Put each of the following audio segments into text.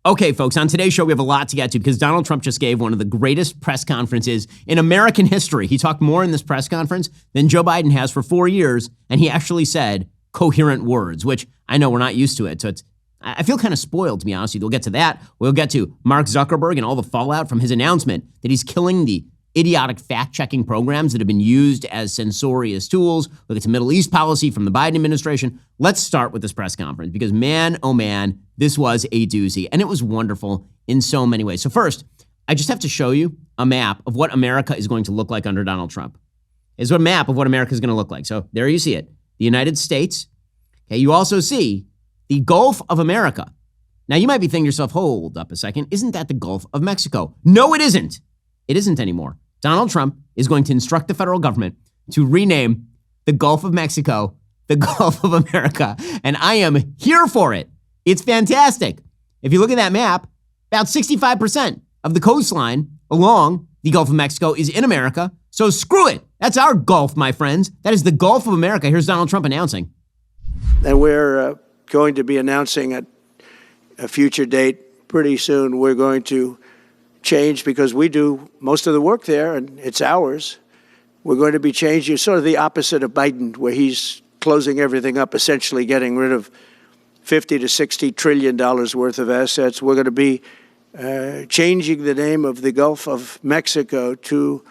Okay, folks, on today's show, we have a lot to get to because Donald Trump just gave one of the greatest press conferences in American history. He talked more in this press conference than Joe Biden has for 4 years, and he actually said coherent words, which I know we're not used to it. So I feel kind of spoiled, to be honest with you. We'll get to that. We'll get to Mark Zuckerberg and all the fallout from his announcement that he's killing the idiotic fact-checking programs that have been used as censorious tools. We'll get to Middle East policy from the Biden administration. Let's start with this press conference because, man, oh man, this was a doozy. And it was wonderful in so many ways. So first, I just have to show you a map of what America is going to look like under Donald Trump. It's a map of what America is going to look like. So there you see it. The United States. Okay, you also see the Gulf of America. Now, you might be thinking to yourself, hold up a second. Isn't that the Gulf of Mexico? No, it isn't. It isn't anymore. Donald Trump is going to instruct the federal government to rename the Gulf of Mexico the Gulf of America. And I am here for it. It's fantastic. If you look at that map, about 65% of the coastline along the Gulf of Mexico is in America. So screw it. That's our Gulf, my friends. That is the Gulf of America. Here's Donald Trump announcing. And we're going to be announcing at a future date pretty soon. We're going to change because we do most of the work there and it's ours. We're going to be changing sort of the opposite of Biden, where he's closing everything up, essentially getting rid of $50 to $60 trillion worth of assets. We're going to be changing the name of the Gulf of Mexico to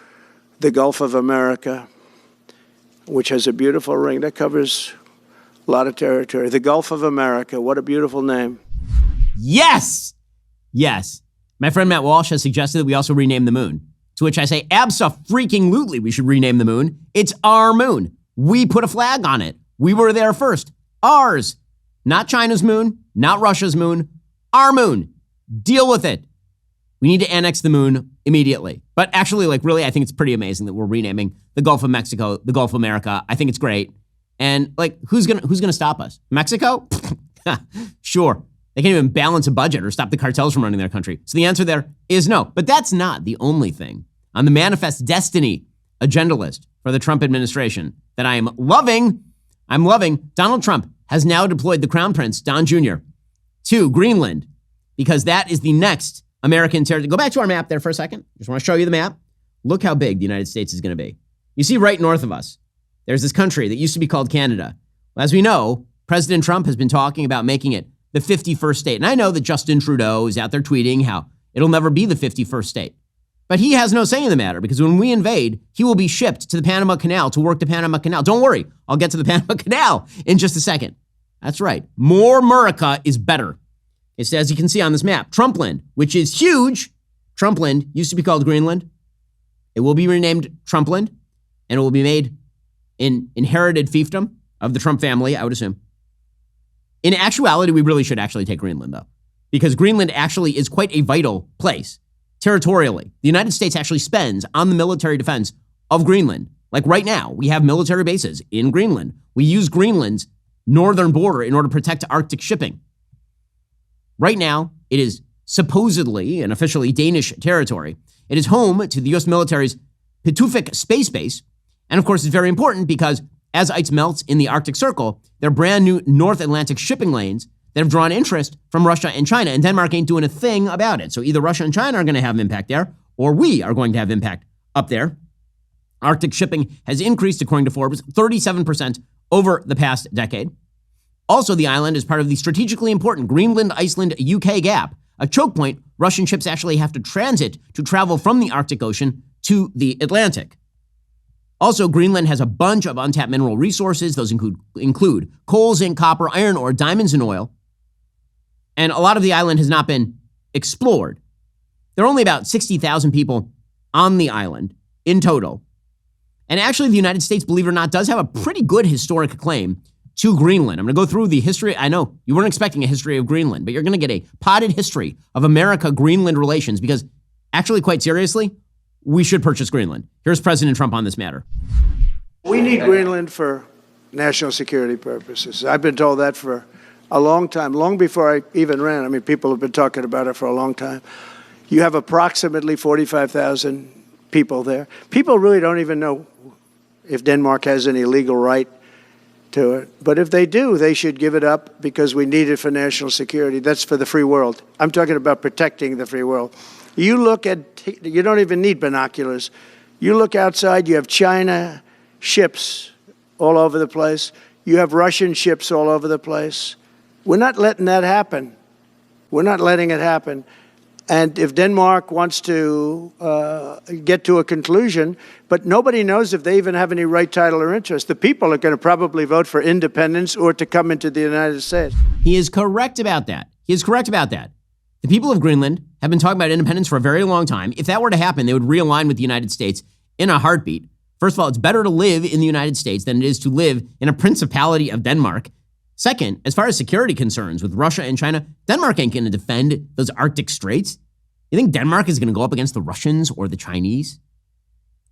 the Gulf of America, which has a beautiful ring that covers a lot of territory. The Gulf of America, what a beautiful name. Yes! Yes. My friend Matt Walsh has suggested that we also rename the moon, to which I say, abso-freaking-lutely, we should rename the moon. It's our moon. We put a flag on it. We were there first. Ours. Not China's moon, not Russia's moon, our moon. Deal with it. We need to annex the moon immediately. But actually, really, I think it's pretty amazing that we're renaming the Gulf of Mexico, the Gulf of America. I think it's great. And who's gonna stop us? Mexico? Sure. They can't even balance a budget or stop the cartels from running their country. So the answer there is no. But that's not the only thing on the manifest destiny agenda list for the Trump administration that I am loving. I'm loving. Donald Trump has now deployed the Crown Prince, Don Jr., to Greenland because that is the next American territory. Go back to our map there for a second. Just want to show you the map. Look how big the United States is going to be. You see right north of us, there's this country that used to be called Canada. Well, as we know, President Trump has been talking about making it the 51st state. And I know that Justin Trudeau is out there tweeting how it'll never be the 51st state. But he has no say in the matter because when we invade, he will be shipped to the Panama Canal to work the Panama Canal. Don't worry, I'll get to the Panama Canal in just a second. That's right. More America is better. It's, as you can see on this map, Trumpland, which is huge. Trumpland used to be called Greenland. It will be renamed Trumpland, and it will be made in inherited fiefdom of the Trump family, I would assume. In actuality, we really should actually take Greenland, though, because Greenland actually is quite a vital place territorially. The United States actually spends on the military defense of Greenland. Like right now, we have military bases in Greenland. We use Greenland's northern border in order to protect Arctic shipping. Right now, it is supposedly and officially Danish territory. It is home to the U.S. military's Pituffik Space Base. And of course, it's very important because as ice melts in the Arctic Circle, there are brand new North Atlantic shipping lanes that have drawn interest from Russia and China, and Denmark ain't doing a thing about it. So either Russia and China are going to have an impact there, or we are going to have impact up there. Arctic shipping has increased, according to Forbes, 37% over the past decade. Also, the island is part of the strategically important Greenland-Iceland-UK gap, a choke point Russian ships actually have to transit to travel from the Arctic Ocean to the Atlantic. Also, Greenland has a bunch of untapped mineral resources. Those include coal, zinc, copper, iron ore, diamonds, and oil. And a lot of the island has not been explored. There are only about 60,000 people on the island in total. And actually, the United States, believe it or not, does have a pretty good historic claim to Greenland. I'm going to go through the history. I know you weren't expecting a history of Greenland, but you're going to get a potted history of America-Greenland relations because actually, quite seriously, we should purchase Greenland. Here's President Trump on this matter. We need Greenland for national security purposes. I've been told that for a long time, long before I even ran. I mean, people have been talking about it for a long time. You have approximately 45,000 people there. People really don't even know if Denmark has any legal right to it. But if they do, they should give it up because we need it for national security. That's for the free world. I'm talking about protecting the free world. You don't even need binoculars. You look outside, you have China ships all over the place. You have Russian ships all over the place. We're not letting that happen. We're not letting it happen. And if Denmark wants to get to a conclusion, but nobody knows if they even have any right, title, or interest. The people are going to probably vote for independence or to come into the United States. He is correct about that. He is correct about that. The people of Greenland have been talking about independence for a very long time. If that were to happen, they would realign with the United States in a heartbeat. First of all, it's better to live in the United States than it is to live in a principality of Denmark. Second, as far as security concerns with Russia and China, Denmark ain't going to defend those Arctic straits. You think Denmark is going to go up against the Russians or the Chinese?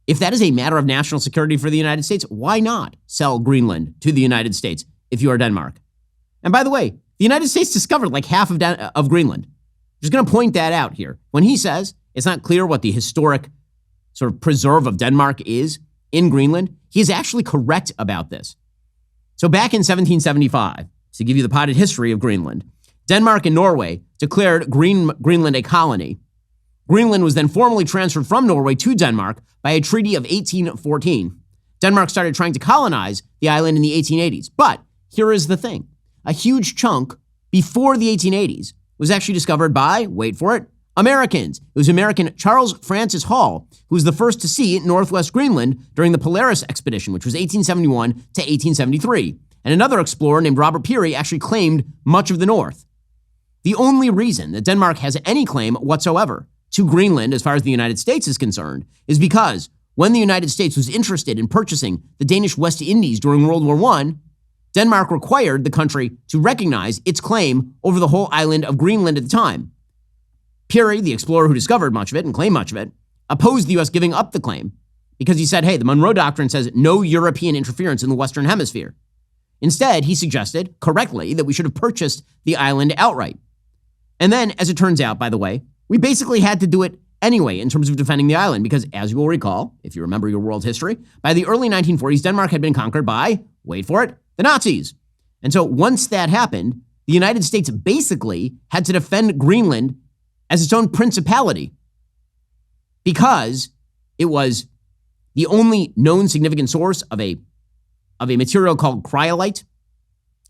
If that is a matter of national security for the United States, why not sell Greenland to the United States if you are Denmark? And by the way, the United States discovered like half of Greenland. Just going to point that out here. When he says it's not clear what the historic sort of preserve of Denmark is in Greenland, he is actually correct about this. So back in 1775, to give you the potted history of Greenland, Denmark and Norway declared Greenland a colony. Greenland was then formally transferred from Norway to Denmark by a treaty of 1814. Denmark started trying to colonize the island in the 1880s. But here is the thing. A huge chunk before the 1880s was actually discovered by, wait for it, Americans. It was American Charles Francis Hall, who was the first to see Northwest Greenland during the Polaris expedition, which was 1871 to 1873. And another explorer named Robert Peary actually claimed much of the North. The only reason that Denmark has any claim whatsoever to Greenland, as far as the United States is concerned, is because when the United States was interested in purchasing the Danish West Indies during World War I, Denmark required the country to recognize its claim over the whole island of Greenland at the time. Peary, the explorer who discovered much of it and claimed much of it, opposed the U.S. giving up the claim because he said, hey, the Monroe Doctrine says no European interference in the Western Hemisphere. Instead, he suggested, correctly, that we should have purchased the island outright. And then, as it turns out, by the way, we basically had to do it anyway in terms of defending the island because, as you will recall, if you remember your world history, by the early 1940s, Denmark had been conquered by, wait for it, the Nazis. And so once that happened, the United States basically had to defend Greenland as its own principality because it was the only known significant source of a material called cryolite.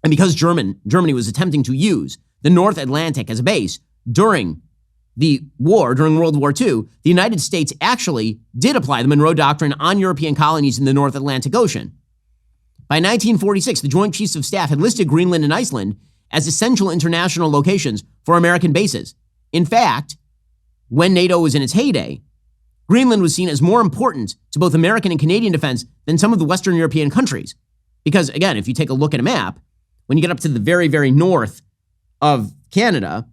And because Germany was attempting to use the North Atlantic as a base during the war, during World War II, the United States actually did apply the Monroe Doctrine on European colonies in the North Atlantic Ocean. By 1946, the Joint Chiefs of Staff had listed Greenland and Iceland as essential international locations for American bases. In fact, when NATO was in its heyday, Greenland was seen as more important to both American and Canadian defense than some of the Western European countries. Because, again, if you take a look at a map, when you get up to the very, very north of Canada,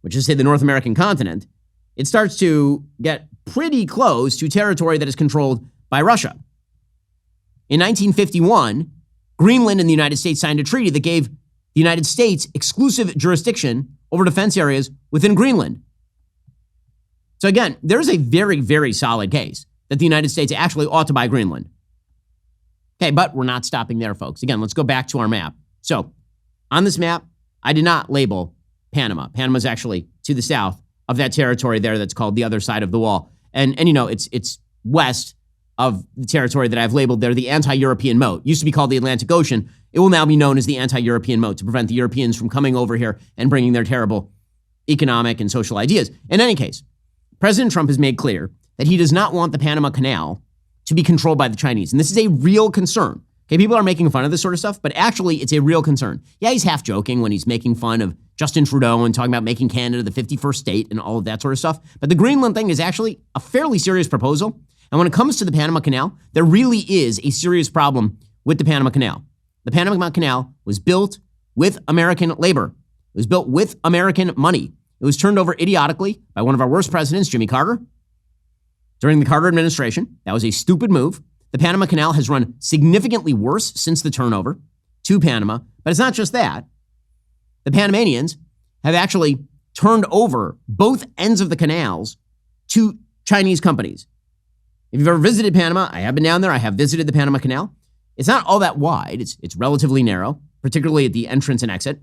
which is, say, the North American continent, it starts to get pretty close to territory that is controlled by Russia. In 1951, Greenland and the United States signed a treaty that gave the United States exclusive jurisdiction over defense areas within Greenland. So again, there's a very, very solid case that the United States actually ought to buy Greenland. Okay, but we're not stopping there, folks. Again, let's go back to our map. So on this map, I did not label Panama. Panama's actually to the south of that territory there that's called the other side of the wall. And you know, it's west of the territory that I've labeled there, the anti-European moat. Used to be called the Atlantic Ocean. It will now be known as the anti-European moat to prevent the Europeans from coming over here and bringing their terrible economic and social ideas. In any case, President Trump has made clear that he does not want the Panama Canal to be controlled by the Chinese. And this is a real concern. Okay, people are making fun of this sort of stuff, but actually it's a real concern. Yeah, he's half joking when he's making fun of Justin Trudeau and talking about making Canada the 51st state and all of that sort of stuff. But the Greenland thing is actually a fairly serious proposal. And when it comes to the Panama Canal, there really is a serious problem with the Panama Canal. The Panama Canal was built with American labor. It was built with American money. It was turned over idiotically by one of our worst presidents, Jimmy Carter, during the Carter administration. That was a stupid move. The Panama Canal has run significantly worse since the turnover to Panama. But it's not just that. The Panamanians have actually turned over both ends of the canals to Chinese companies. If you've ever visited Panama, I have been down there. I have visited the Panama Canal. It's not all that wide. It's relatively narrow, particularly at the entrance and exit.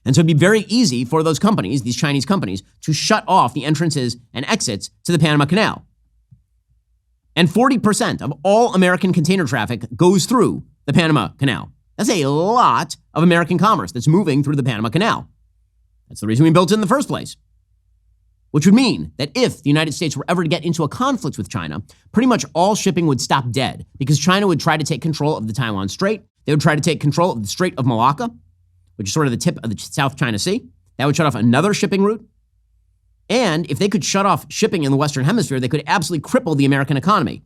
And so it'd be very easy for those companies, these Chinese companies, to shut off the entrances and exits to the Panama Canal. And 40% of all American container traffic goes through the Panama Canal. That's a lot of American commerce that's moving through the Panama Canal. That's the reason we built it in the first place. Which would mean that if the United States were ever to get into a conflict with China, pretty much all shipping would stop dead because China would try to take control of the Taiwan Strait. They would try to take control of the Strait of Malacca, which is sort of the tip of the South China Sea. That would shut off another shipping route. And if they could shut off shipping in the Western Hemisphere, they could absolutely cripple the American economy.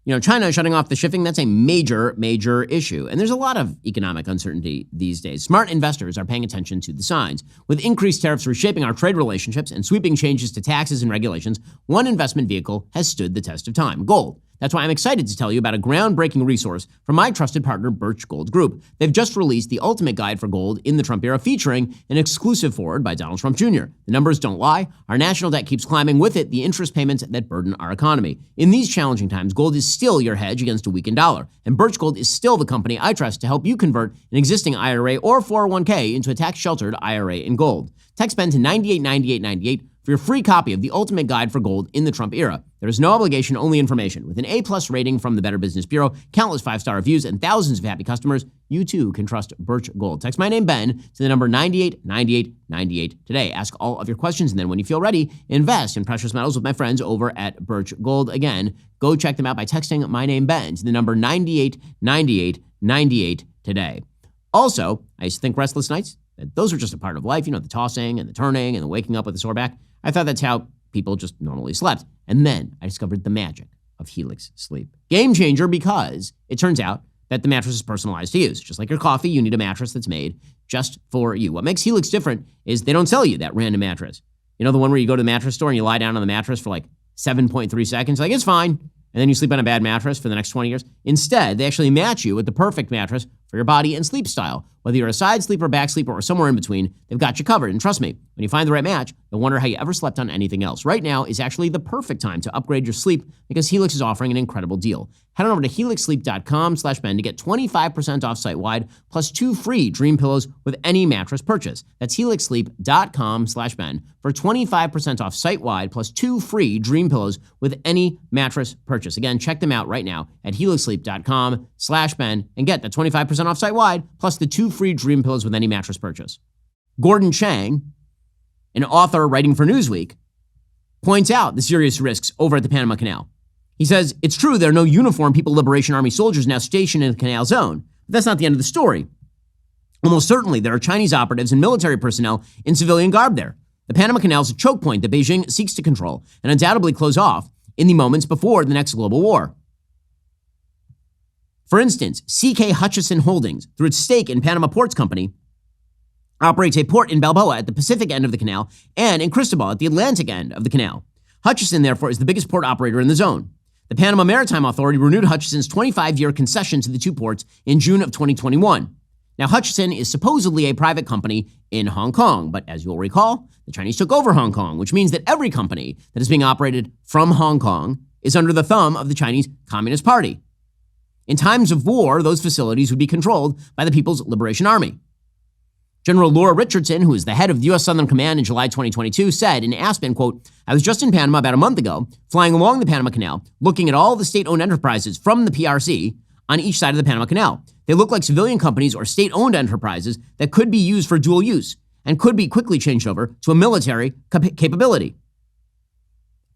You know, China shutting off the shipping, that's a major, major issue. And there's a lot of economic uncertainty these days. Smart investors are paying attention to the signs. With increased tariffs reshaping our trade relationships and sweeping changes to taxes and regulations, one investment vehicle has stood the test of time: gold. That's why I'm excited to tell you about a groundbreaking resource from my trusted partner, Birch Gold Group. They've just released the ultimate guide for gold in the Trump era, featuring an exclusive forward by Donald Trump Jr. The numbers don't lie. Our national debt keeps climbing, with it the interest payments that burden our economy. In these challenging times, gold is still your hedge against a weakened dollar. And Birch Gold is still the company I trust to help you convert an existing IRA or 401k into a tax-sheltered IRA in gold. Text BEN to 989898 for your free copy of the ultimate guide for gold in the Trump era. There is no obligation, only information. With an A+ rating from the Better Business Bureau, countless 5-star reviews, and thousands of happy customers, you too can trust Birch Gold. Text my name, Ben, to the number 989898 today. Ask all of your questions, and then when you feel ready, invest in precious metals with my friends over at Birch Gold. Again, go check them out by texting my name, Ben, to the number 989898 today. Also, I used to think restless nights, that those are just a part of life. You know, the tossing and the turning and the waking up with a sore back. I thought that's how people just normally slept. And then I discovered the magic of Helix Sleep. Game changer, because it turns out that the mattress is personalized to use. Just like your coffee, you need a mattress that's made just for you. What makes Helix different is they don't sell you that random mattress. You know, the one where you go to the mattress store and you lie down on the mattress for like 7.3 seconds, like it's fine, and then you sleep on a bad mattress for the next 20 years. Instead, they actually match you with the perfect mattress for your body and sleep style. Whether you're a side sleeper, back sleeper, or somewhere in between, they've got you covered. And trust me, when you find the right match, you'll wonder how you ever slept on anything else. Right now is actually the perfect time to upgrade your sleep because Helix is offering an incredible deal. Head on over to helixsleep.com/Ben to get 25% off site-wide, plus 2 free dream pillows with any mattress purchase. That's helixsleep.com/Ben for 25% off site-wide, plus 2 free dream pillows with any mattress purchase. Again, check them out right now at helixsleep.com/Ben and get that 25% off site-wide, plus the 2 free dream pillows with any mattress purchase. Gordon Chang, an author writing for Newsweek, points out the serious risks over at the Panama Canal. He says, it's true there are no uniformed People Liberation Army soldiers now stationed in the canal zone, but that's not the end of the story. Almost certainly there are Chinese operatives and military personnel in civilian garb there. The Panama Canal is a choke point that Beijing seeks to control and undoubtedly close off in the moments before the next global war. For instance, C.K. Hutchison Holdings, through its stake in Panama Ports Company, operates a port in Balboa at the Pacific end of the canal and in Cristobal at the Atlantic end of the canal. Hutchison, therefore, is the biggest port operator in the zone. The Panama Maritime Authority renewed Hutchison's 25-year concession to the 2 ports in June of 2021. Now, Hutchison is supposedly a private company in Hong Kong, but as you'll recall, the Chinese took over Hong Kong, which means that every company that is being operated from Hong Kong is under the thumb of the Chinese Communist Party. In times of war, those facilities would be controlled by the People's Liberation Army. General Laura Richardson, who is the head of the U.S. Southern Command in July 2022, said in Aspen, quote, I was just in Panama about a month ago, flying along the Panama Canal, looking at all the state-owned enterprises from the PRC on each side of the Panama Canal. They look like civilian companies or state-owned enterprises that could be used for dual use and could be quickly changed over to a military capability.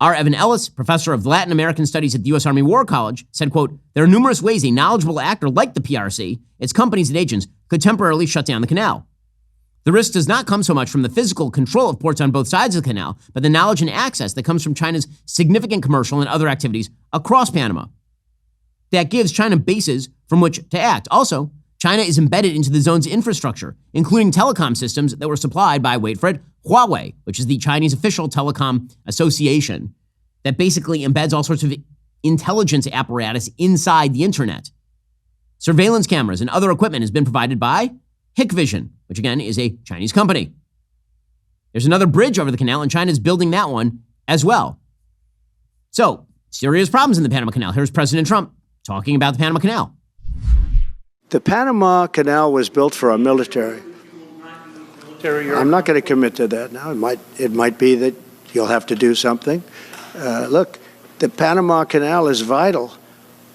R. Evan Ellis, professor of Latin American Studies at the U.S. Army War College, said, quote, there are numerous ways a knowledgeable actor like the PRC, its companies and agents, could temporarily shut down the canal. The risk does not come so much from the physical control of ports on both sides of the canal, but the knowledge and access that comes from China's significant commercial and other activities across Panama. That gives China bases from which to act. Also, China is embedded into the zone's infrastructure, including telecom systems that were supplied by, wait for it, Huawei, which is the Chinese official telecom association that basically embeds all sorts of intelligence apparatus inside the internet. Surveillance cameras and other equipment has been provided by Hikvision, which again is a Chinese company. There's another bridge over the canal, and China's building that one as well. So, serious problems in the Panama Canal. Here's President Trump talking about the Panama Canal. The Panama Canal was built for our military. I'm not going to commit to that now. It might be that you'll have to do something. Look, the Panama Canal is vital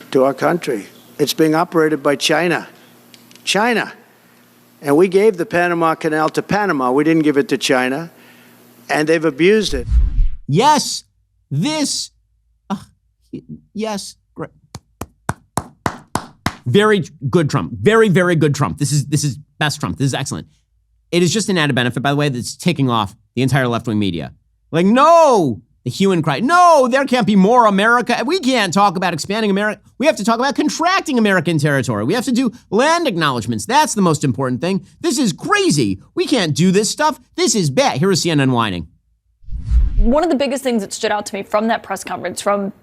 to our country. It's being operated by China. And we gave the Panama Canal to Panama. We didn't give it to China. And they've abused it. Yes, this. Yes. Great. Very good Trump. Very, very good Trump. This is best Trump. This is excellent. It is just an added benefit, by the way, that's ticking off the entire left-wing media. Like, no, the hue and cry. No, there can't be more America. We can't talk about expanding America. We have to talk about contracting American territory. We have to do land acknowledgments. That's the most important thing. This is crazy. We can't do this stuff. This is bad. Here is CNN whining. One of the biggest things that stood out to me from that press conference, from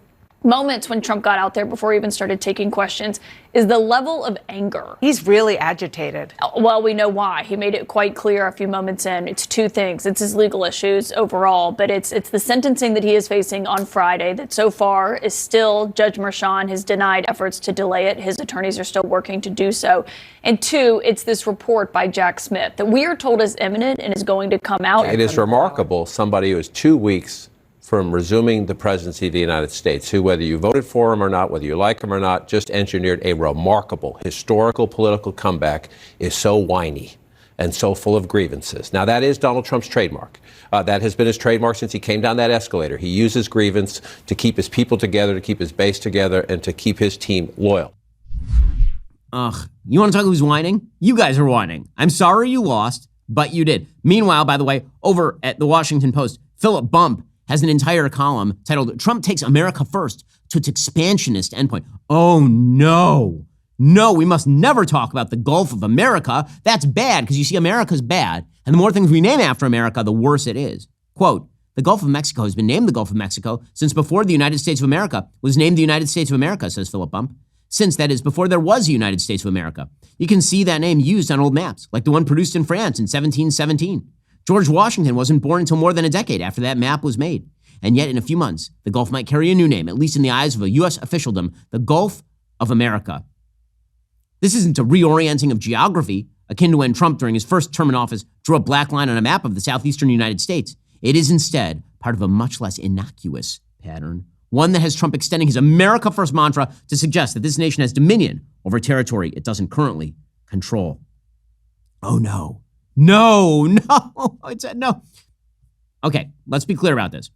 moments when Trump got out there before he even started taking questions, is the level of anger. He's really agitated. Well, we know why. He made it quite clear a few moments in. It's two things. It's his legal issues overall, but it's the sentencing that he is facing on Friday that so far is still, Judge Merchan has denied efforts to delay it. His attorneys are still working to do so. And two, it's this report by Jack Smith that we are told is imminent and is going to come out. It is remarkable, somebody who is 2 weeks from resuming the presidency of the United States, who, whether you voted for him or not, whether you like him or not, just engineered a remarkable historical political comeback, is so whiny and so full of grievances. Now, that is Donald Trump's trademark. That has been his trademark since he came down that escalator. He uses grievance to keep his people together, to keep his base together, and to keep his team loyal. Ugh, you want to talk who's whining? You guys are whining. I'm sorry you lost, but you did. Meanwhile, by the way, over at the Washington Post, Philip Bump has an entire column titled, "Trump Takes America First to its Expansionist Endpoint." Oh, no. No, we must never talk about the Gulf of America. That's bad, because you see, America's bad. And the more things we name after America, the worse it is. Quote, "The Gulf of Mexico has been named the Gulf of Mexico since before the United States of America was named the United States of America," says Philip Bump. Since, that is, before there was a United States of America. You can see that name used on old maps, like the one produced in France in 1717. George Washington wasn't born until more than a decade after that map was made. And yet, in a few months, the Gulf might carry a new name, at least in the eyes of a U.S. officialdom, the Gulf of America. This isn't a reorienting of geography, akin to when Trump, during his first term in office, drew a black line on a map of the southeastern United States. It is instead part of a much less innocuous pattern, one that has Trump extending his America First mantra to suggest that this nation has dominion over territory it doesn't currently control. Oh, no. No. It's no. Okay, let's be clear about this.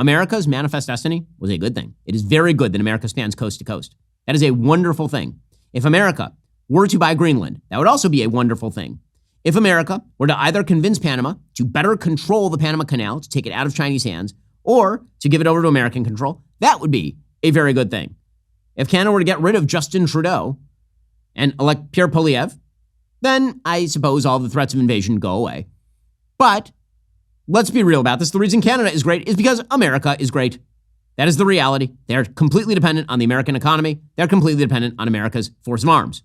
America's manifest destiny was a good thing. It is very good that America spans coast to coast. That is a wonderful thing. If America were to buy Greenland, that would also be a wonderful thing. If America were to either convince Panama to better control the Panama Canal, to take it out of Chinese hands, or to give it over to American control, that would be a very good thing. If Canada were to get rid of Justin Trudeau and elect Pierre Poilievre, then I suppose all the threats of invasion go away. But let's be real about this. The reason Canada is great is because America is great. That is the reality. They're completely dependent on the American economy. They're completely dependent on America's force of arms.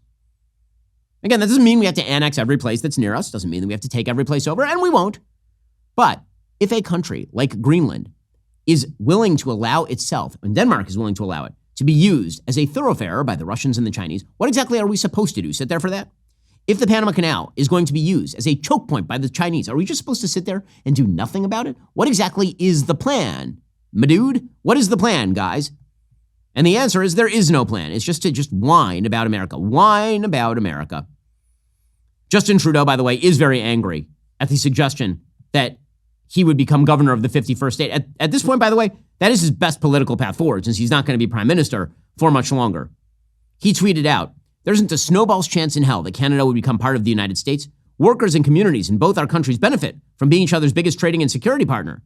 Again, that doesn't mean we have to annex every place that's near us. Doesn't mean that we have to take every place over, and we won't. But if a country like Greenland is willing to allow itself, and Denmark is willing to allow it, to be used as a thoroughfare by the Russians and the Chinese, what exactly are we supposed to do? Sit there for that? If the Panama Canal is going to be used as a choke point by the Chinese, are we just supposed to sit there and do nothing about it? What exactly is the plan? My dude, what is the plan, guys? And the answer is there is no plan. It's just to whine about America. Whine about America. Justin Trudeau, by the way, is very angry at the suggestion that he would become governor of the 51st state. At this point, by the way, that is his best political path forward, since he's not going to be prime minister for much longer. He tweeted out, "There isn't a snowball's chance in hell that Canada would become part of the United States. Workers and communities in both our countries benefit from being each other's biggest trading and security partner."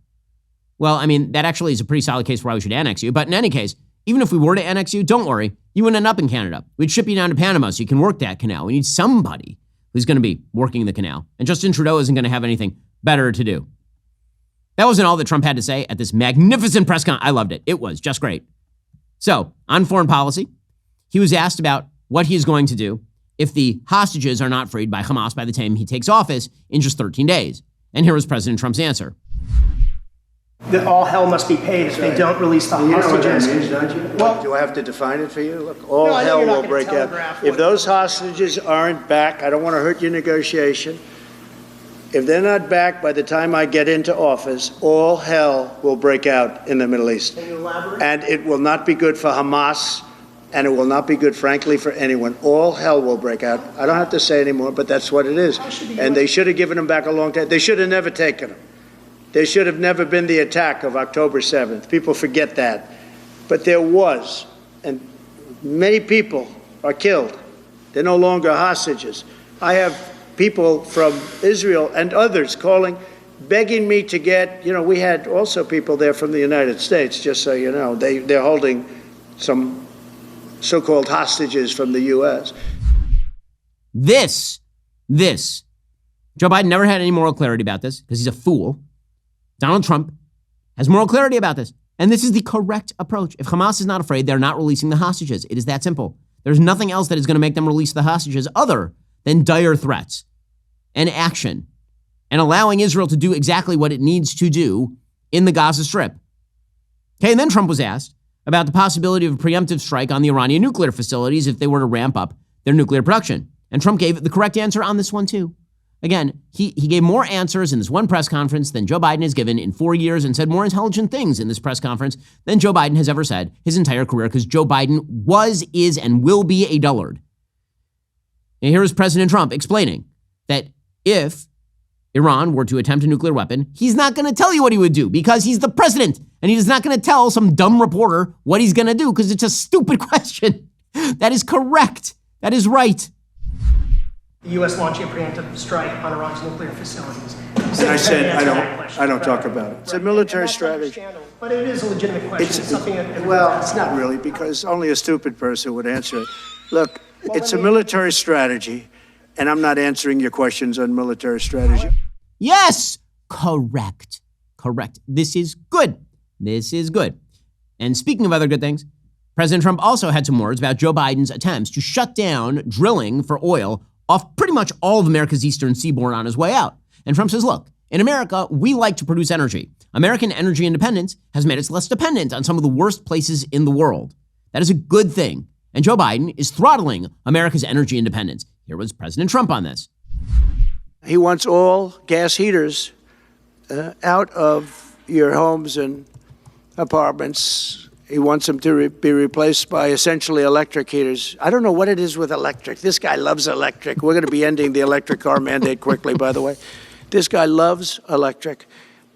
Well, I mean, that actually is a pretty solid case for why we should annex you. But in any case, even if we were to annex you, don't worry. You wouldn't end up in Canada. We'd ship you down to Panama so you can work that canal. We need somebody who's going to be working the canal. And Justin Trudeau isn't going to have anything better to do. That wasn't all that Trump had to say at this magnificent press conference. I loved it. It was just great. So, on foreign policy, he was asked about what he is going to do if the hostages are not freed by Hamas by the time he takes office in just 13 days. And here was President Trump's answer. That all hell must be paid if they don't release the You know what that hostages. means, don't you? Well- Do I have to define it for you? Look, all No, I know hell you're not will gonna break out. telegraph If what- those hostages aren't back, I don't want to hurt your negotiation. If they're not back by the time I get into office, all hell will break out in the Middle East. Can you elaborate? And it will not be good for Hamas, and it will not be good, frankly, for anyone. All hell will break out. I don't have to say anymore, but that's what it is. And they should have given them back a long time. They should have never taken them. There should have never been the attack of October 7th. People forget that. But there was, and many people are killed. They're no longer hostages. I have people from Israel and others calling, begging me to get, we had also people there from the United States, just so you know. They're holding some so-called hostages from the U.S. This. Joe Biden never had any moral clarity about this because he's a fool. Donald Trump has moral clarity about this. And this is the correct approach. If Hamas is not afraid, they're not releasing the hostages. It is that simple. There's nothing else that is going to make them release the hostages other than dire threats and action and allowing Israel to do exactly what it needs to do in the Gaza Strip. Okay, and then Trump was asked about the possibility of a preemptive strike on the Iranian nuclear facilities if they were to ramp up their nuclear production. And Trump gave the correct answer on this one too. Again, he gave more answers in this one press conference than Joe Biden has given in 4 years and said more intelligent things in this press conference than Joe Biden has ever said his entire career because Joe Biden was, is, and will be a dullard. And here is President Trump explaining that if Iran were to attempt a nuclear weapon, he's not going to tell you what he would do because he's the president and he's not going to tell some dumb reporter what he's going to do because it's a stupid question. That is correct. That is right. The U.S. launching a preemptive strike on Iran's nuclear facilities. And I said, I don't talk about it. It's a military strategy. But it is a legitimate question. It's something that Well, it's not really, because only a stupid person would answer it. Look, it's a military strategy, and I'm not answering your questions on military strategy. Yes, correct. This is good. And speaking of other good things, President Trump also had some words about Joe Biden's attempts to shut down drilling for oil off pretty much all of America's eastern seaboard on his way out. And Trump says, look, in America, we like to produce energy. American energy independence has made us less dependent on some of the worst places in the world. That is a good thing. And Joe Biden is throttling America's energy independence. Here was President Trump on this. He wants all gas heaters out of your homes and apartments. He wants them to be replaced by essentially electric heaters. I don't know what it is with electric. This guy loves electric. We're going to be ending the electric car mandate quickly, by the way. This guy loves electric.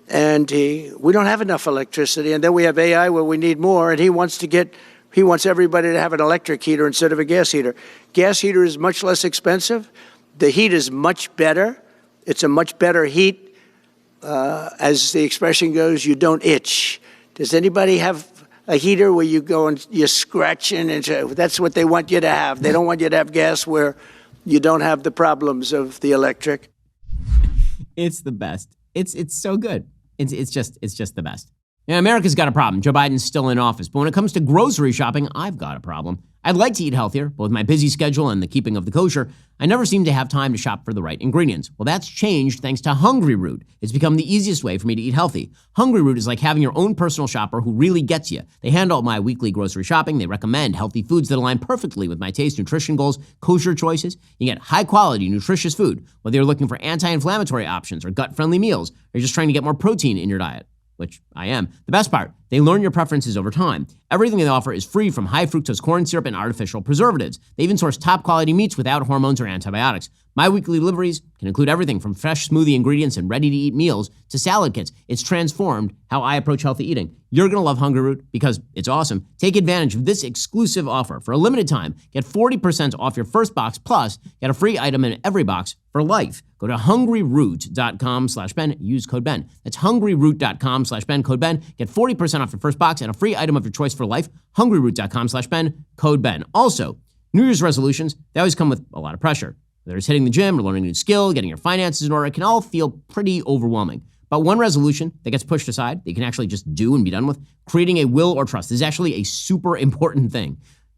And we don't have enough electricity. And then we have AI where we need more. And he wants everybody to have an electric heater instead of a gas heater. Gas heater is much less expensive. The heat is much better. It's a much better heat. As the expression goes, you don't itch. Does anybody have a heater where you go and you're scratching? And that's what they want you to have. They don't want you to have gas where you don't have the problems of the electric. It's the best. It's so good. It's just the best. Yeah, America's got a problem. Joe Biden's still in office. But when it comes to grocery shopping, I've got a problem. I'd like to eat healthier, but with my busy schedule and the keeping of the kosher, I never seem to have time to shop for the right ingredients. Well, that's changed thanks to Hungry Root. It's become the easiest way for me to eat healthy. Hungry Root is like having your own personal shopper who really gets you. They handle my weekly grocery shopping. They recommend healthy foods that align perfectly with my taste, nutrition goals, kosher choices. You get high-quality, nutritious food, whether you're looking for anti-inflammatory options or gut-friendly meals, or you're just trying to get more protein in your diet, which I am. The best part, they learn your preferences over time. Everything they offer is free from high fructose corn syrup and artificial preservatives. They even source top quality meats without hormones or antibiotics. My weekly deliveries can include everything from fresh smoothie ingredients and ready-to-eat meals to salad kits. It's transformed how I approach healthy eating. You're going to love Hungry Root because it's awesome. Take advantage of this exclusive offer. For a limited time, get 40% off your first box, plus get a free item in every box for life. Go to hungryroot.com/Ben. Use code Ben. That's hungryroot.com/Ben. Code Ben. Get 40% off your first box and a free item of your choice for life. hungryroot.com/Ben. Code Ben. Also, New Year's resolutions, they always come with a lot of pressure. Whether it's hitting the gym or learning a new skill, getting your finances in order, it can all feel pretty overwhelming. But one resolution that gets pushed aside, that you can actually just do and be done with, creating a will or trust, is actually a super important thing.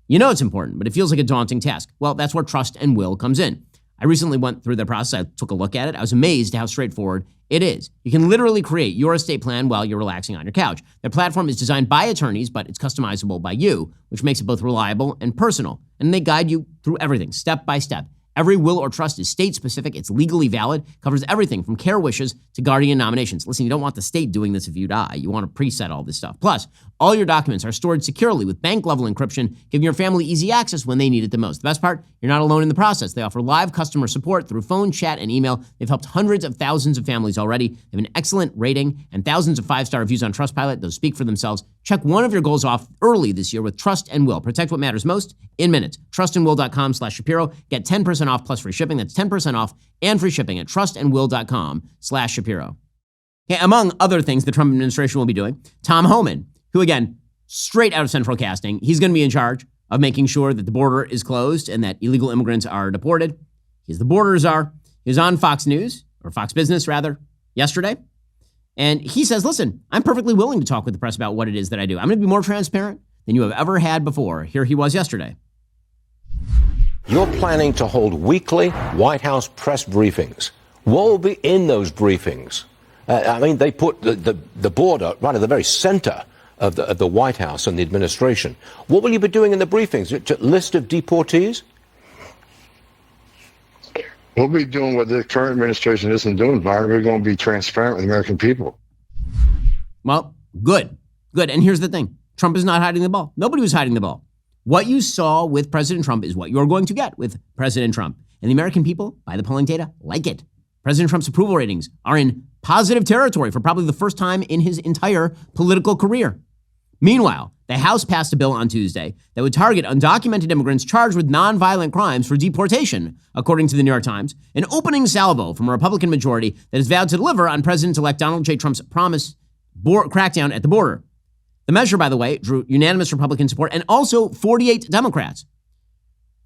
You know it's important, but it feels like a daunting task. Well, that's where trust and will comes in. I recently went through the process. I took a look at it. I was amazed at how straightforward it is. You can literally create your estate plan while you're relaxing on your couch. Their platform is designed by attorneys, but it's customizable by you, which makes it both reliable and personal. And they guide you through everything, step by step. Every will or trust is state-specific. It's legally valid, covers everything from care wishes to guardian nominations. Listen, you don't want the state doing this if you die. You want to preset all this stuff. Plus, all your documents are stored securely with bank-level encryption, giving your family easy access when they need it the most. The best part, you're not alone in the process. They offer live customer support through phone, chat, and email. They've helped hundreds of thousands of families already. They have an excellent rating and thousands of 5-star reviews on Trustpilot. Those speak for themselves. Check one of your goals off early this year with Trust and Will. Protect what matters most in minutes. Trustandwill.com/Shapiro. Get 10% off plus free shipping. That's 10% off and free shipping at trustandwill.com/Shapiro. Okay, among other things the Trump administration will be doing, Tom Homan, who again, straight out of central casting, he's going to be in charge of making sure that the border is closed and that illegal immigrants are deported. He's the border czar. He was on Fox News, or Fox Business rather, yesterday. And he says, listen, I'm perfectly willing to talk with the press about what it is that I do. I'm going to be more transparent than you have ever had before. Here he was yesterday. You're planning to hold weekly White House press briefings. What will be in those briefings? They put the border right at the very center of the White House and the administration. What will you be doing in the briefings? A list of deportees? We'll be doing what the current administration isn't doing, Byron. We're going to be transparent with the American people. Well, good. And here's the thing. Trump is not hiding the ball. Nobody was hiding the ball. What you saw with President Trump is what you're going to get with President Trump. And the American people, by the polling data, like it. President Trump's approval ratings are in positive territory for probably the first time in his entire political career. Meanwhile, the House passed a bill on Tuesday that would target undocumented immigrants charged with nonviolent crimes for deportation, according to the New York Times, an opening salvo from a Republican majority that has vowed to deliver on President-elect Donald J. Trump's promised crackdown at the border. The measure, by the way, drew unanimous Republican support and also 48 Democrats.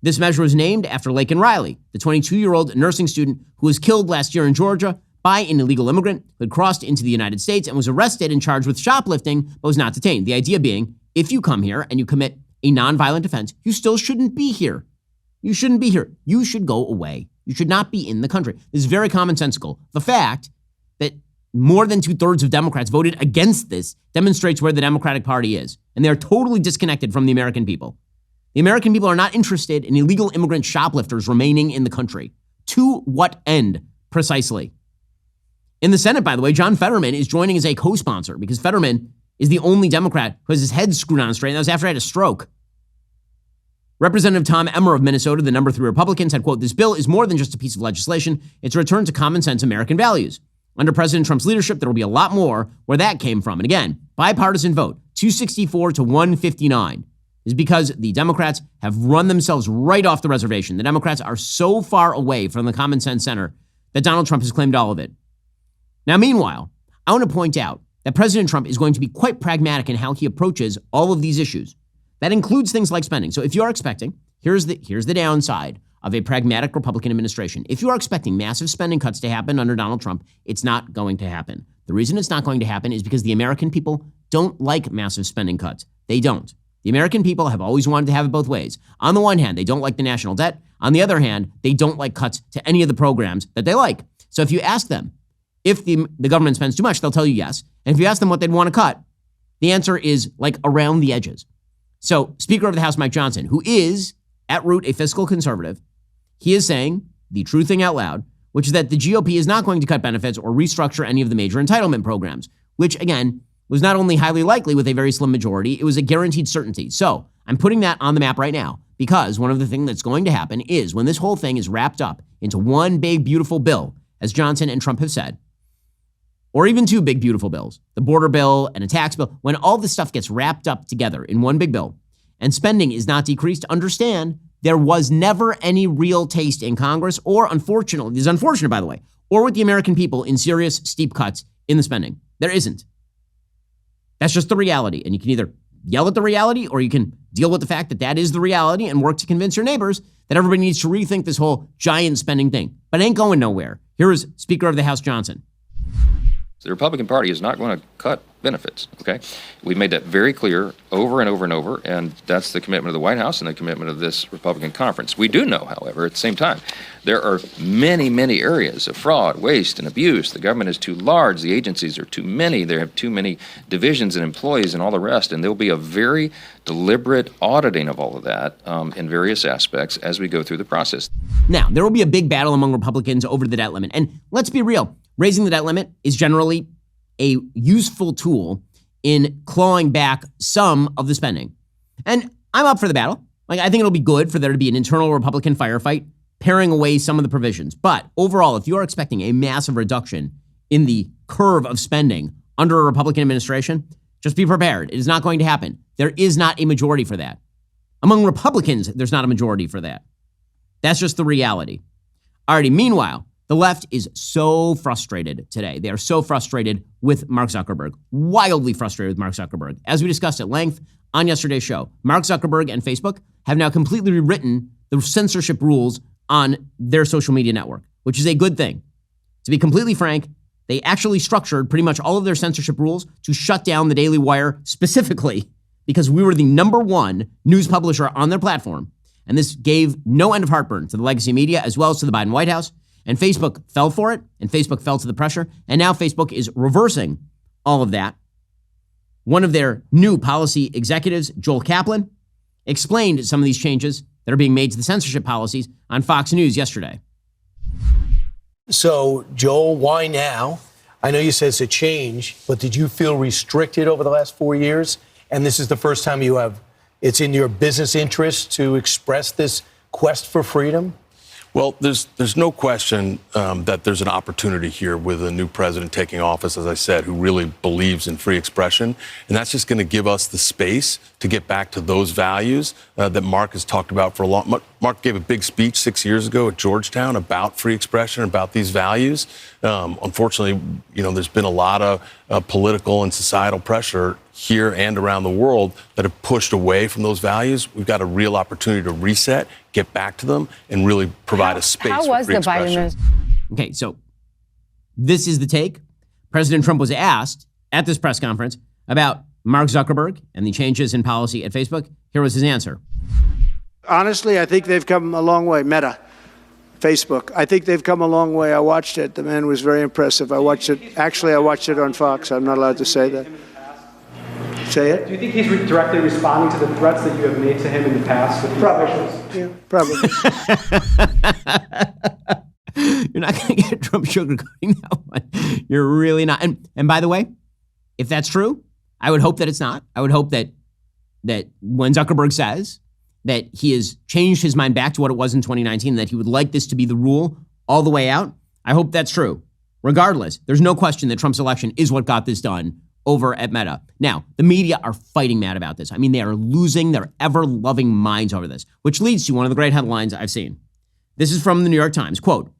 This measure was named after Laken Riley, the 22-year-old nursing student who was killed last year in Georgia by an illegal immigrant who had crossed into the United States and was arrested and charged with shoplifting, but was not detained. The idea being, if you come here and you commit a nonviolent offense, you still shouldn't be here. You shouldn't be here. You should go away. You should not be in the country. This is very commonsensical. The fact that more than 2/3 of Democrats voted against this demonstrates where the Democratic Party is. And they are totally disconnected from the American people. The American people are not interested in illegal immigrant shoplifters remaining in the country. To what end, precisely? In the Senate, by the way, John Fetterman is joining as a co-sponsor because Fetterman is the only Democrat who has his head screwed on straight. And that was after I had a stroke. Representative Tom Emmer of Minnesota, the number 3 Republican, said, quote, "This bill is more than just a piece of legislation. It's a return to common sense American values. Under President Trump's leadership, there will be a lot more where that came from." And again, bipartisan vote, 264 to 159, is because the Democrats have run themselves right off the reservation. The Democrats are so far away from the common sense center that Donald Trump has claimed all of it. Now, meanwhile, I want to point out that President Trump is going to be quite pragmatic in how he approaches all of these issues. That includes things like spending. So if you are expecting, here's the downside of a pragmatic Republican administration. If you are expecting massive spending cuts to happen under Donald Trump, it's not going to happen. The reason it's not going to happen is because the American people don't like massive spending cuts. They don't. The American people have always wanted to have it both ways. On the one hand, they don't like the national debt. On the other hand, they don't like cuts to any of the programs that they like. So if you ask them if the government spends too much, they'll tell you yes. And if you ask them what they'd want to cut, the answer is like around the edges. So Speaker of the House Mike Johnson, who is at root a fiscal conservative, he is saying the true thing out loud, which is that the GOP is not going to cut benefits or restructure any of the major entitlement programs, which again was not only highly likely with a very slim majority, it was a guaranteed certainty. So I'm putting that on the map right now because one of the things that's going to happen is when this whole thing is wrapped up into one big, beautiful bill, as Johnson and Trump have said, or even two big, beautiful bills, the border bill and a tax bill, when all this stuff gets wrapped up together in one big bill and spending is not decreased, understand there was never any real taste in Congress or unfortunately, this is unfortunate, by the way, or with the American people in serious, steep cuts in the spending. There isn't. That's just the reality. And you can either yell at the reality or you can deal with the fact that that is the reality and work to convince your neighbors that everybody needs to rethink this whole giant spending thing. But it ain't going nowhere. Here is Speaker of the House Johnson. The Republican Party is not going to cut benefits, okay? We've made that very clear over and over and over, and that's the commitment of the White House and the commitment of this Republican conference. We do know, however, at the same time, there are many, many areas of fraud, waste, and abuse. The government is too large. The agencies are too many. They have too many divisions and employees and all the rest, and there'll be a very deliberate auditing of all of that in various aspects as we go through the process. Now, there will be a big battle among Republicans over the debt limit. And let's be real. Raising the debt limit is generally a useful tool in clawing back some of the spending. And I'm up for the battle. Like, I think it'll be good for there to be an internal Republican firefight, paring away some of the provisions. But overall, if you're expecting a massive reduction in the curve of spending under a Republican administration, just be prepared. It is not going to happen. There is not a majority for that. Among Republicans, there's not a majority for that. That's just the reality. Alrighty, meanwhile, the left is so frustrated today. They are so frustrated with Mark Zuckerberg, wildly frustrated with Mark Zuckerberg. As we discussed at length on yesterday's show, Mark Zuckerberg and Facebook have now completely rewritten the censorship rules on their social media network, which is a good thing. To be completely frank, they actually structured pretty much all of their censorship rules to shut down the Daily Wire specifically because we were the #1 news publisher on their platform. And this gave no end of heartburn to the legacy media as well as to the Biden White House. And Facebook fell for it, and Facebook fell to the pressure, and now Facebook is reversing all of that. One of their new policy executives, Joel Kaplan, explained some of these changes that are being made to the censorship policies on Fox News yesterday. So, Joel, why now? I know you said it's a change, but did you feel restricted over the last 4 years? And this is the first time it's in your business interest to express this quest for freedom? Well, there's no question that there's an opportunity here with a new president taking office, as I said, who really believes in free expression. And that's just going to give us the space to get back to those values that Mark has talked about for a long. Mark gave a big speech 6 years ago at Georgetown about free expression, about these values. Unfortunately, there's been a lot of political and societal pressure here and around the world that have pushed away from those values. We've got a real opportunity to reset, get back to them, and really provide a space for free expression. Okay, so this is the take. President Trump was asked at this press conference about Mark Zuckerberg and the changes in policy at Facebook. Here was his answer. Honestly, I think they've come a long way. Meta, Facebook. I think they've come a long way. I watched it. The man was very impressive. I watched it. Actually, I watched it on Fox. I'm not allowed to say that. Say it? Do you think he's directly responding to the threats that you have made to him in the past? With Probably. Yeah, probably. You're not going to get Trump sugarcoating that one. You're really not. And by the way, if that's true, I would hope that it's not. I would hope that when Zuckerberg says that he has changed his mind back to what it was in 2019, that he would like this to be the rule all the way out, I hope that's true. Regardless, there's no question that Trump's election is what got this done over at Meta. Now, the media are fighting mad about this. I mean, they are losing their ever-loving minds over this, which leads to one of the great headlines I've seen. This is from the New York Times. Quote,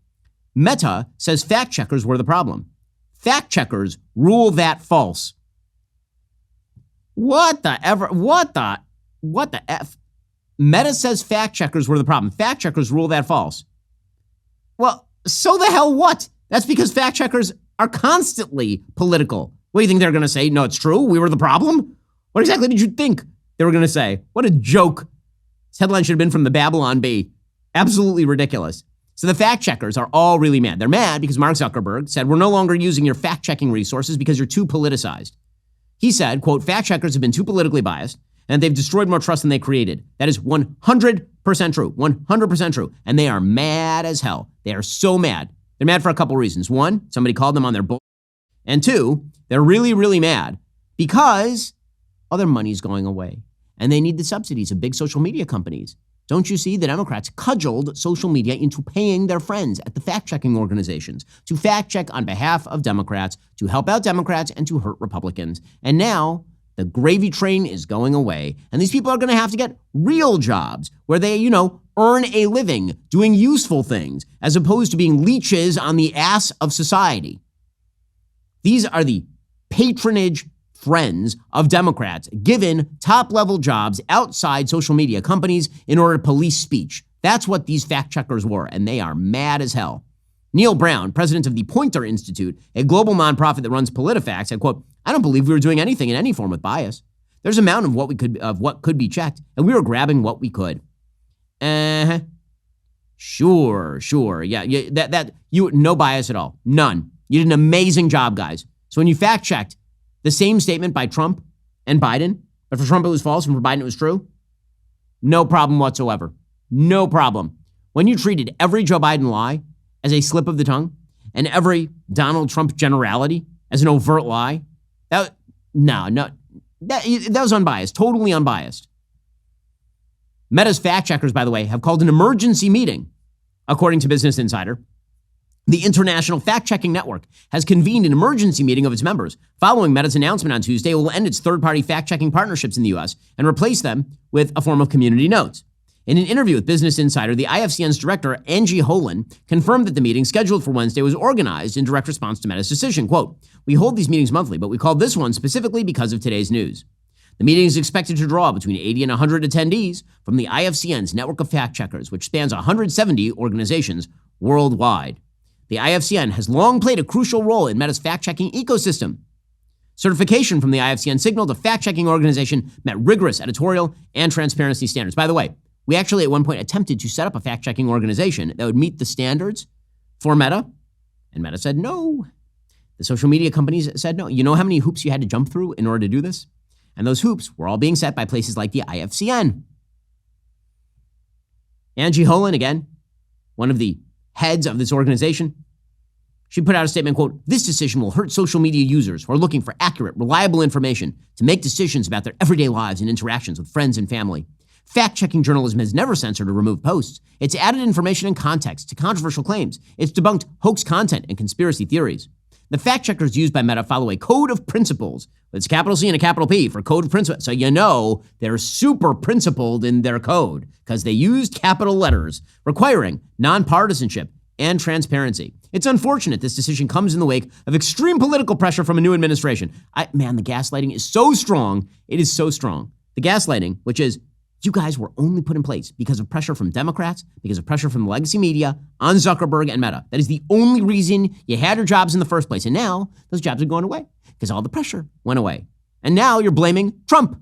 Meta says fact checkers were the problem. Fact checkers rule that false. What the F? Meta says fact checkers were the problem. Fact checkers rule that false. Well, so the hell what? That's because fact checkers are constantly political. What do you think they're going to say? No, it's true. We were the problem. What exactly did you think they were going to say? What a joke. This headline should have been from the Babylon Bee. Absolutely ridiculous. So the fact checkers are all really mad. They're mad because Mark Zuckerberg said, we're no longer using your fact checking resources because you're too politicized. He said, quote, fact checkers have been too politically biased and they've destroyed more trust than they created. That is 100% true. 100% true. And they are mad as hell. They are so mad. They're mad for a couple reasons. One, somebody called them on their bull. And two, they're really, really mad because all their money's going away and they need the subsidies of big social media companies. Don't you see the Democrats cudgeled social media into paying their friends at the fact-checking organizations to fact-check on behalf of Democrats, to help out Democrats and to hurt Republicans. And now the gravy train is going away and these people are going to have to get real jobs where they, earn a living doing useful things as opposed to being leeches on the ass of society. These are the patronage friends of Democrats given top-level jobs outside social media companies in order to police speech. That's what these fact checkers were, and they are mad as hell. Neil Brown, president of the Poynter Institute, a global nonprofit that runs PolitiFact, said, quote, "I don't believe we were doing anything in any form with bias. There's a mountain of what could be checked, and we were grabbing what we could." Sure. Yeah, you no bias at all. None. You did an amazing job, guys. So when you fact checked the same statement by Trump and Biden, but for Trump it was false and for Biden it was true, no problem whatsoever. No problem. When you treated every Joe Biden lie as a slip of the tongue and every Donald Trump generality as an overt lie, that was unbiased, totally unbiased. Meta's fact checkers, by the way, have called an emergency meeting, according to Business Insider. The International Fact-Checking Network has convened an emergency meeting of its members following Meta's announcement on Tuesday it will end its third-party fact-checking partnerships in the U.S. and replace them with a form of community notes. In an interview with Business Insider, the IFCN's director, Angie Holan, confirmed that the meeting scheduled for Wednesday was organized in direct response to Meta's decision. Quote, "We hold these meetings monthly, but we called this one specifically because of today's news." The meeting is expected to draw between 80 and 100 attendees from the IFCN's network of fact-checkers, which spans 170 organizations worldwide. The IFCN has long played a crucial role in Meta's fact-checking ecosystem. Certification from the IFCN signaled a fact-checking organization met rigorous editorial and transparency standards. By the way, we actually at one point attempted to set up a fact-checking organization that would meet the standards for Meta, and Meta said no. The social media companies said no. You know how many hoops you had to jump through in order to do this? And those hoops were all being set by places like the IFCN. Angie Holan, again, one of the heads of this organization, she put out a statement, quote, "This decision will hurt social media users who are looking for accurate, reliable information to make decisions about their everyday lives and interactions with friends and family. Fact-checking journalism has never censored or removed posts. It's added information and context to controversial claims. It's debunked hoax content and conspiracy theories. The fact-checkers used by Meta follow a code of principles. It's a capital C and a capital P for code of principles. So you know they're super principled in their code because they used capital letters requiring nonpartisanship and transparency. It's unfortunate this decision comes in the wake of extreme political pressure from a new administration." Man, the gaslighting is so strong. It is so strong. The gaslighting, which is you guys were only put in place because of pressure from Democrats, because of pressure from the legacy media on Zuckerberg and Meta. That is the only reason you had your jobs in the first place. And now those jobs are going away because all the pressure went away. And now you're blaming Trump.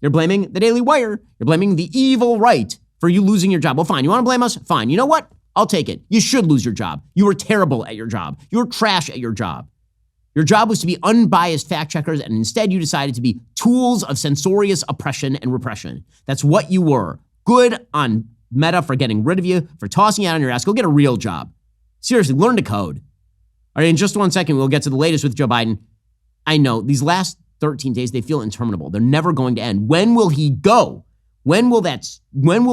You're blaming the Daily Wire. You're blaming the evil right for you losing your job. Well, fine. You want to blame us? Fine. You know what? I'll take it. You should lose your job. You were terrible at your job. You were trash at your job. Your job was to be unbiased fact checkers, and instead you decided to be tools of censorious oppression and repression. That's what you were. Good on Meta for getting rid of you, for tossing you out on your ass. Go get a real job. Seriously, learn to code. All right, in just 1 second, we'll get to the latest with Joe Biden. I know these last 13 days, they feel interminable. They're never going to end. When will he go? When will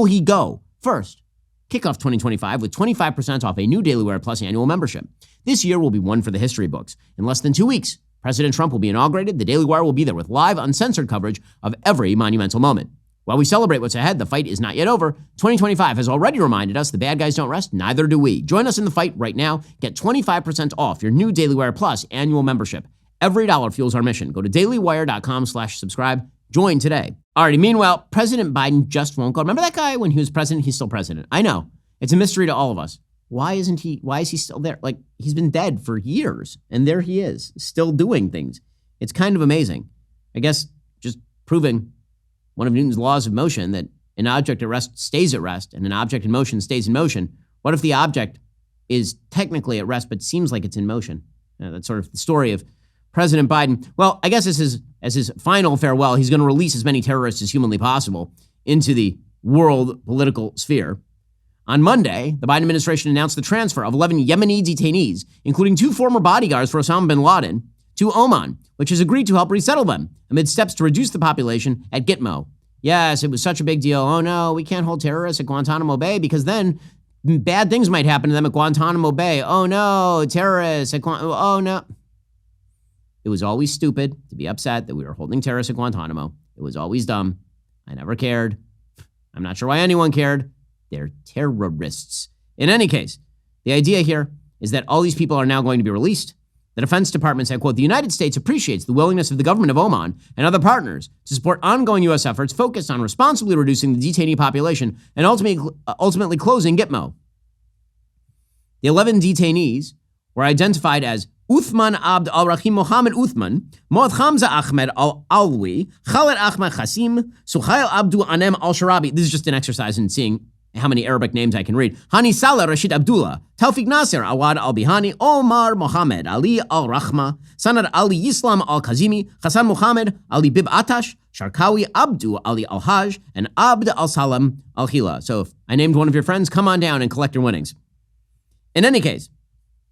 he go? First, kick off 2025 with 25% off a new Daily Wire Plus annual membership. This year will be one for the history books. In less than 2 weeks, President Trump will be inaugurated. The Daily Wire will be there with live, uncensored coverage of every monumental moment. While we celebrate what's ahead, the fight is not yet over. 2025 has already reminded us the bad guys don't rest, neither do we. Join us in the fight right now. Get 25% off your new Daily Wire Plus annual membership. Every dollar fuels our mission. Go to dailywire.com/subscribe. Join today. Alrighty, meanwhile, President Biden just won't go. Remember that guy when he was president? He's still president. I know. It's a mystery to all of us. Why is he still there? Like, he's been dead for years, and there he is, still doing things. It's kind of amazing. I guess just proving one of Newton's laws of motion, that an object at rest stays at rest, and an object in motion stays in motion. What if the object is technically at rest, but seems like it's in motion? That's sort of the story of President Biden. Well, I guess as his final farewell, he's going to release as many terrorists as humanly possible into the world political sphere. On Monday, the Biden administration announced the transfer of 11 Yemeni detainees, including 2 former bodyguards for Osama bin Laden, to Oman, which has agreed to help resettle them amid steps to reduce the population at Gitmo. Yes, it was such a big deal. Oh no, we can't hold terrorists at Guantanamo Bay because then bad things might happen to them at Guantanamo Bay. Oh no, terrorists at oh no. It was always stupid to be upset that we were holding terrorists at Guantanamo. It was always dumb. I never cared. I'm not sure why anyone cared. They're terrorists. In any case, the idea here is that all these people are now going to be released. The Defense Department said, quote, "The United States appreciates the willingness of the government of Oman and other partners to support ongoing U.S. efforts focused on responsibly reducing the detainee population and ultimately closing Gitmo." The 11 detainees were identified as Uthman Abd al-Rahim Mohammed Uthman, Mohd Hamza Ahmed al-Alwi, Khalid Ahmed Qasim, Suhail Abdul Anem al-Sharabi. This is just an exercise in seeing how many Arabic names I can read. Hani Salah Rashid Abdullah, Tawfiq Nasir Awad al-Bihani, Omar Mohammed Ali al-Rahma, Sanad Ali Islam al-Kazimi, Hassan Mohammed Ali Bib Atash, Sharkawi Abdu Ali al-Haj, and Abd al-Salam al-Khila. So if I named one of your friends, come on down and collect your winnings. In any case,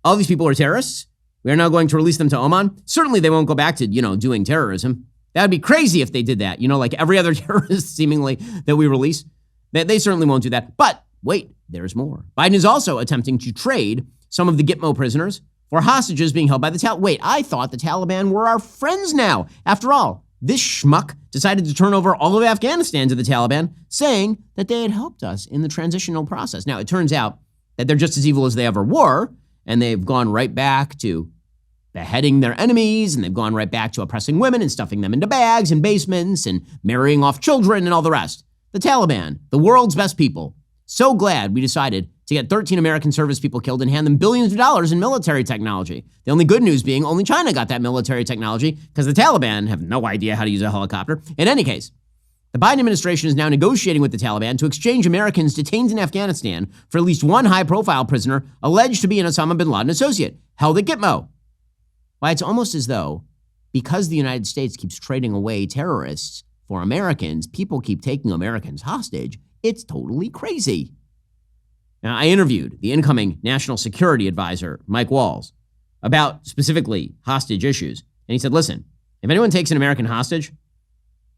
all these people are terrorists. We are now going to release them to Oman. Certainly they won't go back to, doing terrorism. That would be crazy if they did that. Like every other terrorist seemingly that we release. They certainly won't do that. But wait, there's more. Biden is also attempting to trade some of the Gitmo prisoners for hostages being held by the Taliban. Wait, I thought the Taliban were our friends now. After all, this schmuck decided to turn over all of Afghanistan to the Taliban, saying that they had helped us in the transitional process. Now, it turns out that they're just as evil as they ever were, and they've gone right back to beheading their enemies, and they've gone right back to oppressing women and stuffing them into bags and basements and marrying off children and all the rest. The Taliban, the world's best people. So glad we decided to get 13 American service people killed and hand them billions of dollars in military technology. The only good news being only China got that military technology because the Taliban have no idea how to use a helicopter. In any case, the Biden administration is now negotiating with the Taliban to exchange Americans detained in Afghanistan for at least one high-profile prisoner alleged to be an Osama bin Laden associate, held at Gitmo. Why, it's almost as though, because the United States keeps trading away terrorists for Americans, people keep taking Americans hostage. It's totally crazy. Now, I interviewed the incoming National Security Advisor, Mike Walls, about specifically hostage issues. And he said, listen, if anyone takes an American hostage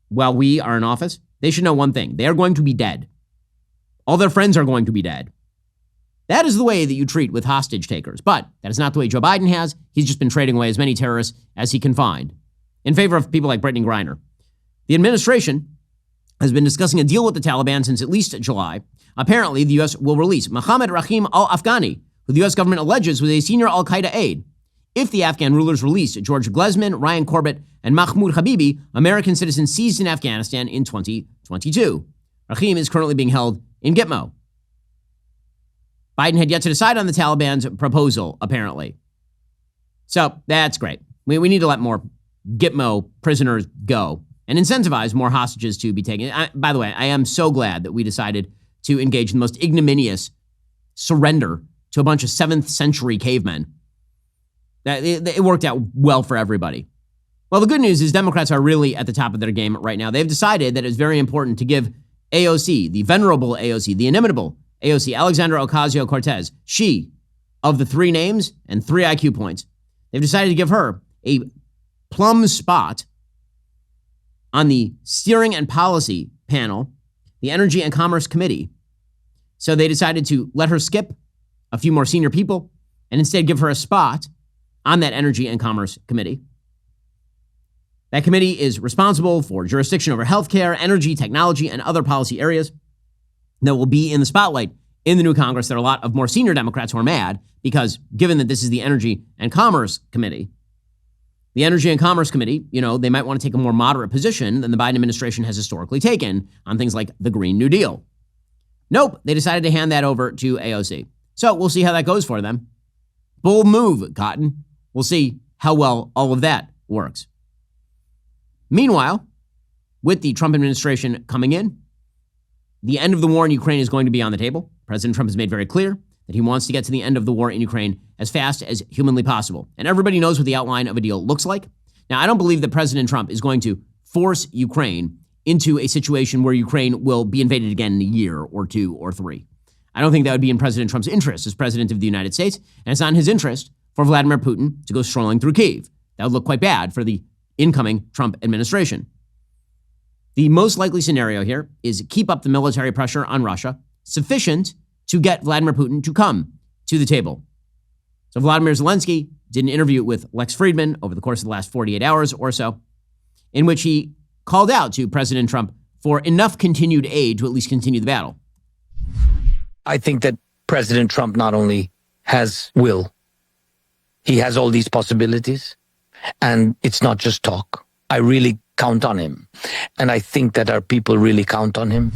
while we are in office, they should know one thing. They are going to be dead. All their friends are going to be dead. That is the way that you treat with hostage takers. But that is not the way Joe Biden has. He's just been trading away as many terrorists as he can find in favor of people like Brittany Griner. The administration has been discussing a deal with the Taliban since at least July. Apparently, the U.S. will release Mohammed Rahim al-Afghani, who the U.S. government alleges was a senior al-Qaeda aide. If the Afghan rulers release George Glesman, Ryan Corbett, and Mahmoud Habibi, American citizens seized in Afghanistan in 2022. Rahim is currently being held in Gitmo. Biden had yet to decide on the Taliban's proposal, apparently. So that's great. We need to let more Gitmo prisoners go and incentivize more hostages to be taken. By the way, I am so glad that we decided to engage in the most ignominious surrender to a bunch of 7th century cavemen. It worked out well for everybody. Well, the good news is Democrats are really at the top of their game right now. They've decided that it's very important to give AOC, the venerable AOC, the inimitable AOC, Alexandra Ocasio-Cortez, she of the 3 names and 3 IQ points, they've decided to give her a plum spot on the Steering and Policy Panel, the Energy and Commerce Committee. So they decided to let her skip a few more senior people and instead give her a spot on that Energy and Commerce Committee. That committee is responsible for jurisdiction over healthcare, energy, technology, and other policy areas that will be in the spotlight in the new Congress. There are a lot of more senior Democrats who are mad because given that this is the Energy and Commerce Committee, the Energy and Commerce Committee, they might want to take a more moderate position than the Biden administration has historically taken on things like the Green New Deal. Nope, they decided to hand that over to AOC. So we'll see how that goes for them. Bold move, Cotton. We'll see how well all of that works. Meanwhile, with the Trump administration coming in, the end of the war in Ukraine is going to be on the table. President Trump has made very clear that he wants to get to the end of the war in Ukraine as fast as humanly possible. And everybody knows what the outline of a deal looks like. Now, I don't believe that President Trump is going to force Ukraine into a situation where Ukraine will be invaded again in a year or 2 or 3. I don't think that would be in President Trump's interest as president of the United States, and it's not in his interest for Vladimir Putin to go strolling through Kyiv. That would look quite bad for the incoming Trump administration. The most likely scenario here is keep up the military pressure on Russia, sufficient to get Vladimir Putin to come to the table. So Vladimir Zelensky did an interview with Lex Friedman over the course of the last 48 hours or so, in which he called out to President Trump for enough continued aid to at least continue the battle. I think that President Trump not only has will, he has all these possibilities, and it's not just talk. I really count on him, and I think that our people really count on him.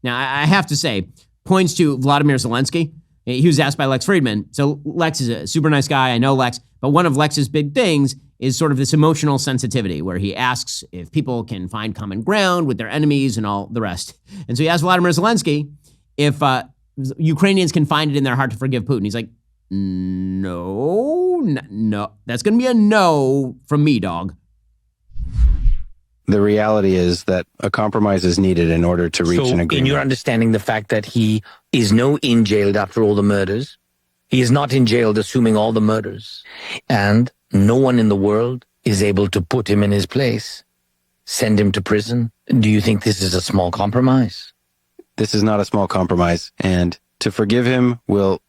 Now, I have to say, points to Vladimir Zelensky. He was asked by Lex Friedman. So Lex is a super nice guy. I know Lex. But one of Lex's big things is sort of this emotional sensitivity where he asks if people can find common ground with their enemies and all the rest. And so he asked Vladimir Zelensky if Ukrainians can find it in their heart to forgive Putin. He's like, no. That's going to be a no from me, dog. The reality is that a compromise is needed in order to reach an agreement. In your understanding, the fact that he is in jailed after all the murders, he is not in jailed assuming all the murders, and no one in the world is able to put him in his place, send him to prison. Do you think this is a small compromise? This is not a small compromise, and to forgive him will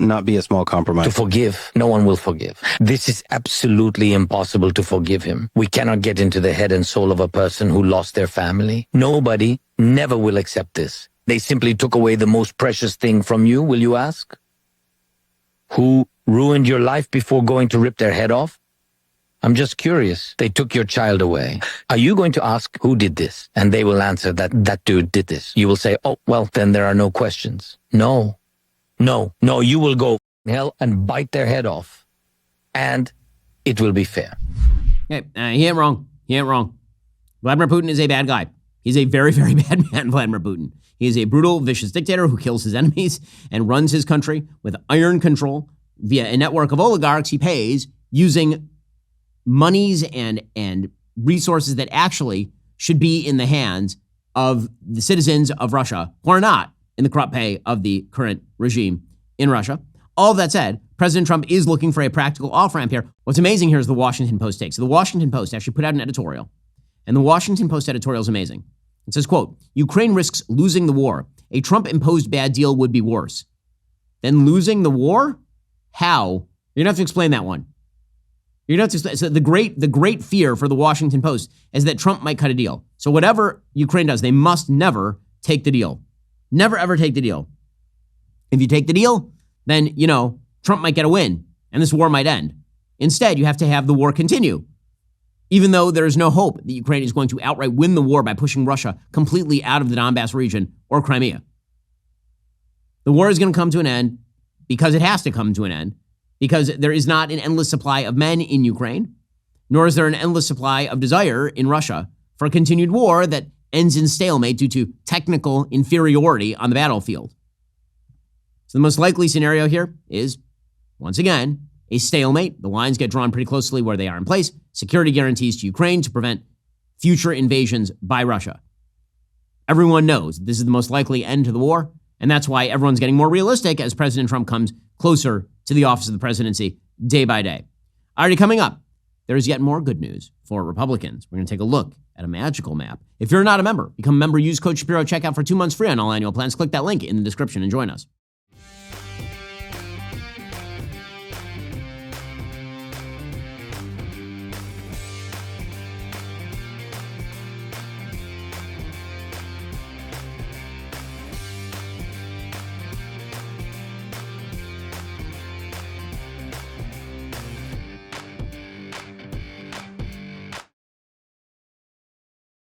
not be a small compromise. To forgive, no one will forgive. This is absolutely impossible to forgive him. We cannot get into the head and soul of a person who lost their family. Nobody never will accept this. They simply took away the most precious thing from you, will you ask? Who ruined your life before going to rip their head off? I'm just curious. They took your child away. Are you going to ask who did this? And they will answer that dude did this. You will say, oh, well, then there are no questions. No, you will go hell and bite their head off. And it will be fair. Hey, he ain't wrong. Vladimir Putin is a bad guy. He's a very, very bad man, Vladimir Putin. He is a brutal, vicious dictator who kills his enemies and runs his country with iron control via a network of oligarchs he pays using monies and resources that actually should be in the hands of the citizens of Russia who are not in the corrupt pay of the current regime in Russia. All that said, President Trump is looking for a practical off-ramp here. What's amazing here is the Washington Post take. So the Washington Post actually put out an editorial, and the Washington Post editorial is amazing. It says, quote, Ukraine risks losing the war. A Trump-imposed bad deal would be worse than losing the war? How? You're going to have to explain that one. You're going to have to explain. So the great fear for the Washington Post is that Trump might cut a deal. So whatever Ukraine does, they must never take the deal. Never, ever take the deal. If you take the deal, then, Trump might get a win and this war might end. Instead, you have to have the war continue, even though there is no hope that Ukraine is going to outright win the war by pushing Russia completely out of the Donbass region or Crimea. The war is going to come to an end because it has to come to an end, because there is not an endless supply of men in Ukraine, nor is there an endless supply of desire in Russia for a continued war that ends in stalemate due to technical inferiority on the battlefield. So the most likely scenario here is, once again, a stalemate. The lines get drawn pretty closely where they are in place. Security guarantees to Ukraine to prevent future invasions by Russia. Everyone knows this is the most likely end to the war, and that's why everyone's getting more realistic as President Trump comes closer to the office of the presidency day by day. Already coming up, there is yet more good news for Republicans. We're going to take a look at a magical map. If you're not a member, become a member, use code Shapiro checkout for 2 months free on all annual plans. Click that link in the description and join us.